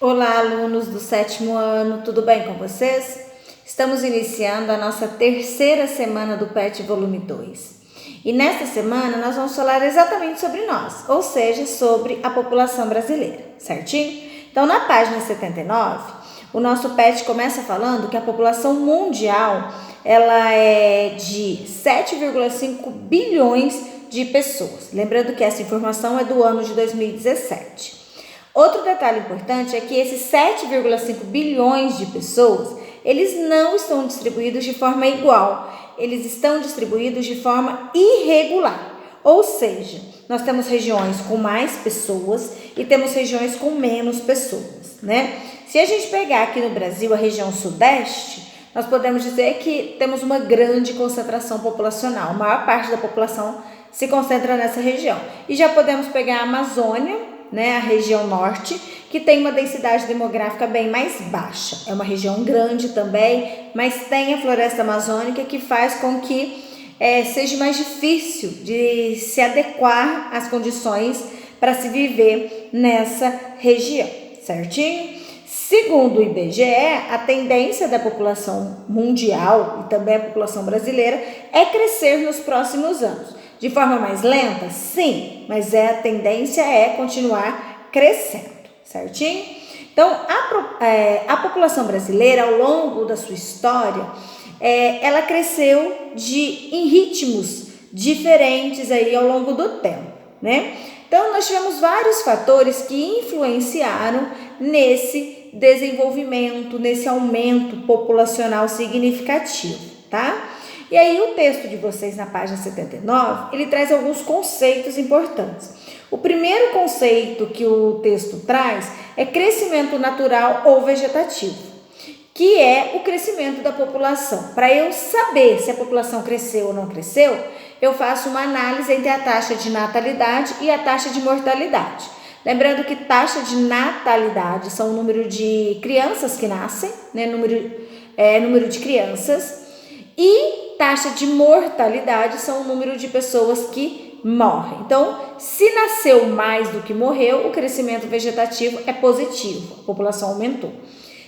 Olá, alunos do sétimo ano, tudo bem com vocês? Estamos iniciando a nossa terceira semana do PET Volume 2. E nesta semana nós vamos falar exatamente sobre nós, ou seja, sobre a população brasileira, certinho? Então, na página 79, o nosso PET começa falando que a população mundial ela é de 7,5 bilhões de pessoas. Lembrando que essa informação é do ano de 2017. Outro detalhe importante é que esses 7,5 bilhões de pessoas, eles não estão distribuídos de forma igual, eles estão distribuídos de forma irregular. Ou seja, nós temos regiões com mais pessoas e temos regiões com menos pessoas, né? Se a gente pegar aqui no Brasil a região sudeste, nós podemos dizer que temos uma grande concentração populacional, a maior parte da população se concentra nessa região. E já podemos pegar a Amazônia, né, a região norte, que tem uma densidade demográfica bem mais baixa. É uma região grande também, mas tem a floresta amazônica que faz com que seja mais difícil de se adequar às condições para se viver nessa região, certinho? Segundo o IBGE, a tendência da população mundial e também a população brasileira é crescer nos próximos anos. De forma mais lenta? Sim, mas a tendência é continuar crescendo, certinho? Então, a população brasileira, ao longo da sua história, ela cresceu em ritmos diferentes aí ao longo do tempo, né? Então, nós tivemos vários fatores que influenciaram nesse desenvolvimento, nesse aumento populacional significativo, tá? E aí o texto de vocês na página 79, ele traz alguns conceitos importantes. O primeiro conceito que o texto traz é crescimento natural ou vegetativo, que é o crescimento da população. Para eu saber se a população cresceu ou não cresceu, eu faço uma análise entre a taxa de natalidade e a taxa de mortalidade. Lembrando que taxa de natalidade são o número de crianças que nascem, né? Número de crianças, e taxa de mortalidade são o número de pessoas que morrem. Então, se nasceu mais do que morreu, o crescimento vegetativo é positivo, a população aumentou.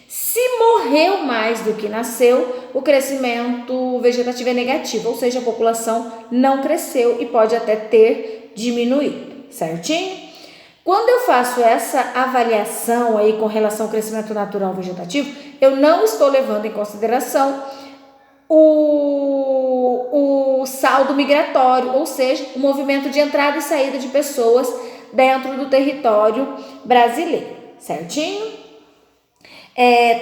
Se morreu mais do que nasceu, o crescimento vegetativo é negativo, ou seja, a população não cresceu e pode até ter diminuído, certinho? Quando eu faço essa avaliação aí com relação ao crescimento natural vegetativo, eu não estou levando em consideração o saldo migratório, ou seja, o movimento de entrada e saída de pessoas dentro do território brasileiro, certinho?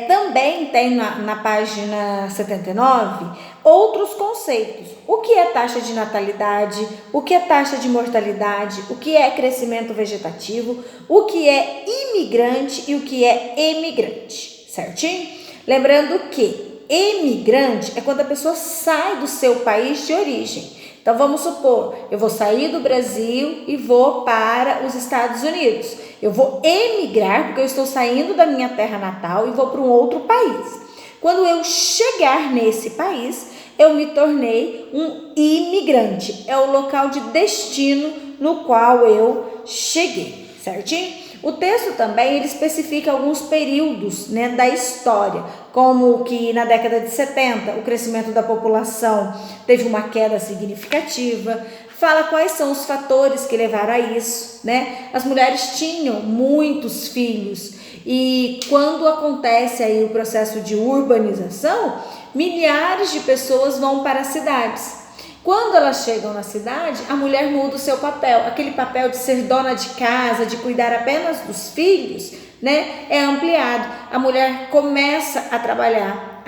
Também tem na página 79 outros conceitos. O que é taxa de natalidade, o que é taxa de mortalidade, o que é crescimento vegetativo, o que é imigrante e o que é emigrante, certinho? Lembrando que emigrante é quando a pessoa sai do seu país de origem. Então vamos supor, eu vou sair do Brasil e vou para os Estados Unidos. Eu vou emigrar porque eu estou saindo da minha terra natal e vou para um outro país. Quando eu chegar nesse país, eu me tornei um imigrante. É o local de destino no qual eu cheguei, certinho? O texto também ele especifica alguns períodos, né, da história, como que na década de 70 o crescimento da população teve uma queda significativa, fala quais são os fatores que levaram a isso, né? As mulheres tinham muitos filhos e quando acontece aí o processo de urbanização, milhares de pessoas vão para as cidades. Quando elas chegam na cidade, a mulher muda o seu papel. Aquele papel de ser dona de casa, de cuidar apenas dos filhos, né, é ampliado. A mulher começa a trabalhar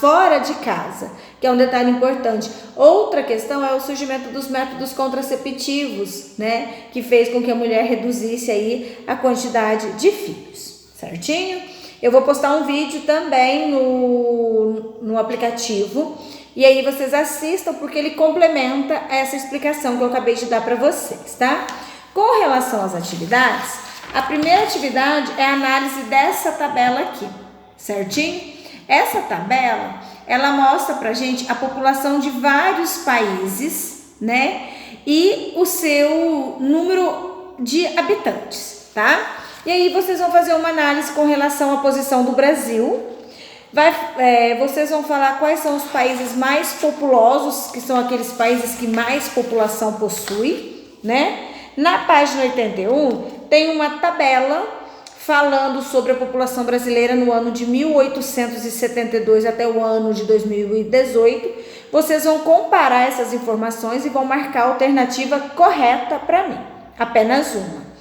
fora de casa, que é um detalhe importante. Outra questão é o surgimento dos métodos contraceptivos, né, que fez com que a mulher reduzisse aí a quantidade de filhos, certinho? Eu vou postar um vídeo também no aplicativo. E aí vocês assistam porque ele complementa essa explicação que eu acabei de dar para vocês, tá? Com relação às atividades, a primeira atividade é a análise dessa tabela aqui, certinho? Essa tabela, ela mostra pra gente a população de vários países, né? E o seu número de habitantes, tá? E aí vocês vão fazer uma análise com relação à posição do Brasil. Vocês vão falar quais são os países mais populosos, que são aqueles países que mais população possui, né? Na página 81 tem uma tabela falando sobre a população brasileira no ano de 1872 até o ano de 2018. Vocês vão comparar essas informações e vão marcar a alternativa correta para mim, apenas uma.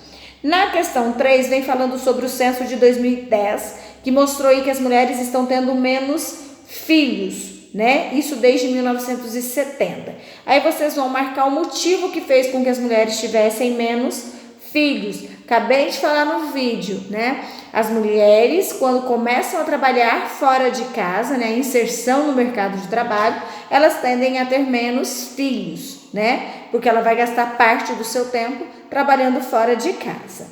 Na questão 3 vem falando sobre o censo de 2010, que mostrou aí que as mulheres estão tendo menos filhos, né? Isso desde 1970. Aí vocês vão marcar o motivo que fez com que as mulheres tivessem menos filhos. Acabei de falar no vídeo, né? As mulheres, quando começam a trabalhar fora de casa, né? Inserção no mercado de trabalho, elas tendem a ter menos filhos, né? Porque ela vai gastar parte do seu tempo trabalhando fora de casa.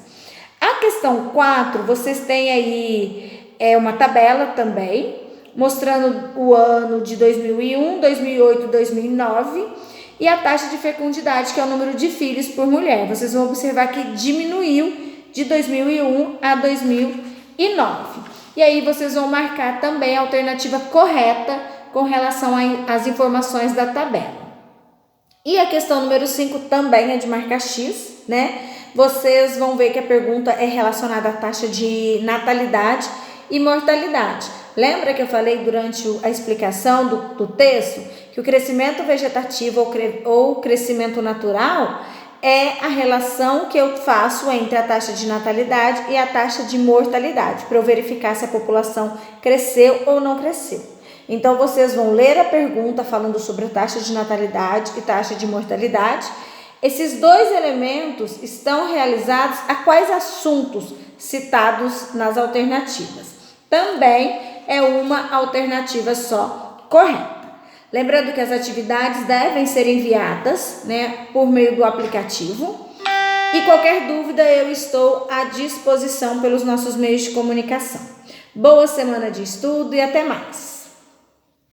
A questão 4, vocês têm aí uma tabela também, mostrando o ano de 2001, 2008, 2009 e a taxa de fecundidade, que é o número de filhos por mulher. Vocês vão observar que diminuiu de 2001 a 2009. E aí vocês vão marcar também a alternativa correta com relação às informações da tabela. E a questão número 5 também é de marcar X, né? Vocês vão ver que a pergunta é relacionada à taxa de natalidade e mortalidade. Lembra que eu falei durante a explicação do texto que o crescimento vegetativo ou crescimento natural é a relação que eu faço entre a taxa de natalidade e a taxa de mortalidade, para eu verificar se a população cresceu ou não cresceu. Então, vocês vão ler a pergunta falando sobre a taxa de natalidade e taxa de mortalidade. Esses dois elementos estão realizados a quais assuntos citados nas alternativas? Também é uma alternativa só correta. Lembrando que as atividades devem ser enviadas, né, por meio do aplicativo. E qualquer dúvida eu estou à disposição pelos nossos meios de comunicação. Boa semana de estudo e até mais!